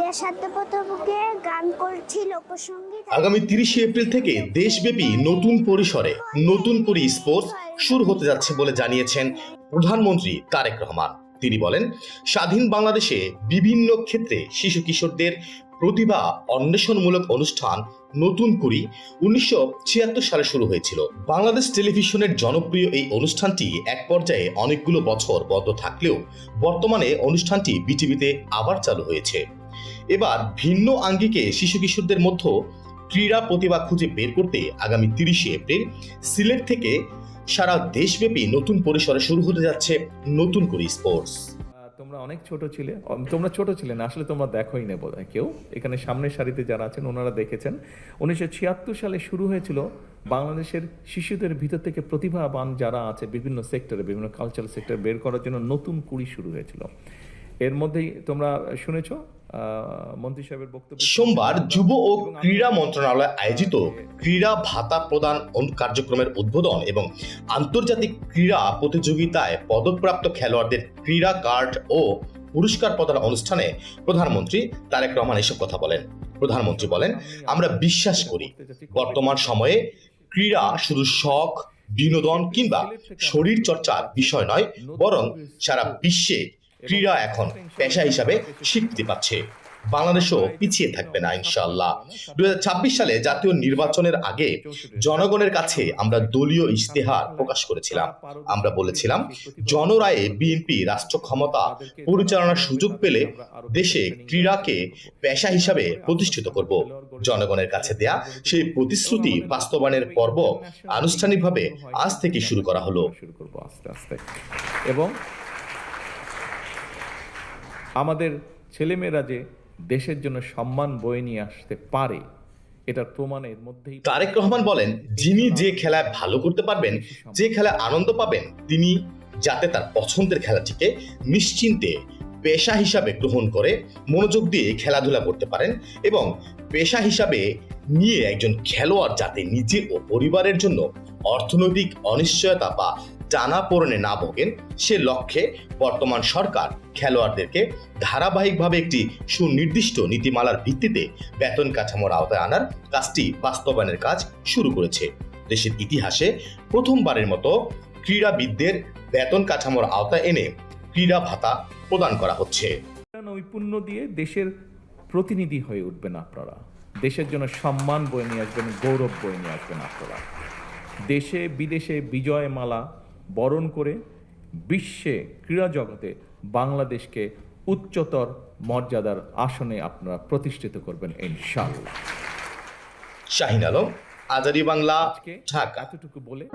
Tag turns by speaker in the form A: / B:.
A: ভাইয়া সাধ্যপ্রথমকে গান করছি লোকসঙ্গীত।
B: আগামী 30 এপ্রিল থেকে দেশব্যাপী নতুন পরিসরে নতুন করে স্পোর্টস শুরু হতে যাচ্ছে বলে জানিয়েছেন প্রধানমন্ত্রী তারেক রহমান। তিনি বলেন, স্বাধীন বাংলাদেশে বিভিন্ন ক্ষেত্রে শিশু কিশোরদের প্রতিভা অন্বেষণমূলক অনুষ্ঠান নতুন করি 1976 সালে শুরু হয়েছিল। বাংলাদেশ টেলিভিশনের জনপ্রিয় এই অনুষ্ঠানটি এক পর্যায়ে অনেকগুলো বছর বন্ধ থাকলেও বর্তমানে অনুষ্ঠানটি বিটিভিতে আবার চালু হয়েছে। এবার ভিন্ন আঙ্গিকে শিশু কিশোরদের মধ্যে ক্রীড়া প্রতিভা খুঁজে বের করতে আগামী 30 এপ্রিল সিলেট থেকে সারা দেশব্যাপী নতুন পরিসরে শুরু হতে যাচ্ছে নতুন করে স্পোর্টস।
C: তোমরা অনেক ছোট ছিলে, তোমরা ছোট ছিলে না, আসলে তোমরা দেখোই না বোধহয় কেউ। এখানে সামনের সারিতে যারা আছেন ওনারা দেখেছেন 1976 সালে শুরু হয়েছিল বাংলাদেশের শিশুদের ভিতর থেকে প্রতিভাবান যারা আছে বিভিন্ন সেক্টরে, বিভিন্ন কালচারাল সেক্টরে বের করার জন্য নতুন কুড়ি শুরু হয়েছিল। এর মধ্যেই তোমরা শুনেছ মন্ত্রী সাহেবের বক্তব্য।
B: সোমবার যুব ও ক্রীড়া মন্ত্রণালয় আয়োজিত ক্রীড়া ভাতা প্রদান কার্যক্রমের উদ্বোধন এবং আন্তর্জাতিক ক্রীড়া প্রতিযোগিতায় পদকপ্রাপ্ত খেলোয়াড়দের ক্রীড়া কার্ড ও পুরস্কার প্রদান অনুষ্ঠানে প্রধানমন্ত্রী তারেক রহমান এসব কথা বলেন। প্রধানমন্ত্রী বলেন, আমরা বিশ্বাস করি বর্তমান সময়ে ক্রীড়া শুধু শখ, বিনোদন কিংবা শরীর চর্চার বিষয় নয়, বরং সারা বিশ্বে ক্রীড়া এখন পেশা হিসাবে স্বীকৃতি পাচ্ছে। বাংলাদেশও পিছিয়ে থাকবে না ইনশাআল্লাহ। 2026 সালে জাতীয় নির্বাচনের আগে জনগণের কাছে আমরা দলীয় ইশতেহার প্রকাশ করেছিলাম। আমরা বলেছিলাম, জনরায়ে বিএনপি রাষ্ট্র ক্ষমতা পরিচালনার সুযোগ পেলে দেশে ক্রীড়াকে পেশা হিসাবে প্রতিষ্ঠিত করব। জনগণের কাছে দেয়া সেই প্রতিশ্রুতি বাস্তবায়নের পর্ব আনুষ্ঠানিকভাবে আজ থেকে শুরু করা হলো।
C: আস্তে আস্তে এবং আমাদের ছেলেমেয়েরা যে দেশের জন্য সম্মান বয়ে নিয়ে আসতে পারে এটার প্রমাণের মধ্যেই
B: তারেক রহমান বলেন, যিনি যে খেলায় ভালো করতে পারবেন, যে খেলায় আনন্দ পাবেন, তিনি যাতে তার পছন্দের খেলাটিকে নিশ্চিন্তে পেশা হিসাবে গ্রহণ করে মনোযোগ দিয়ে খেলাধুলা করতে পারেন এবং পেশা হিসাবে নিয়ে একজন খেলোয়াড় যাতে নিজে ও পরিবারের জন্য অর্থনৈতিক অনিশ্চয়তা বা টানাপোড়েনে না ভোগেন, সে লক্ষ্যে বর্তমান সরকার খেলোয়াড়দেরকে ধারাবাহিকভাবে একটি সুনির্দিষ্ট নীতিমালার ভিত্তিতে বেতন কাঠামোর আওতায় আনার কাজটি বাস্তবায়নের কাজ শুরু করেছে। দেশের ইতিহাসে প্রথমবারের মতো ক্রীড়াবিদদের বেতন কাঠামোর আওতায় এনে ক্রীড়া ভাতা প্রদান করা হচ্ছে।
C: নৈপুণ্য দিয়ে দেশের প্রতিনিধি হয়ে উঠবেন আপনারা, দেশের জন্য সম্মান বয়ে নিয়ে আসবেন, গৌরব বয়ে নিয়ে আসবেন আপনারা। দেশে বিদেশে বিজয় মালা বরণ করে বিশ্বে ক্রীড়া জগতে বাংলাদেশকে উচ্চতর মর্যাদার আসনে আপনারা প্রতিষ্ঠিত করবেন ইনশাআল্লাহ।
B: শাহিন আলম, আজারি বাংলা, ঢাকা।
C: এতটুকু বলে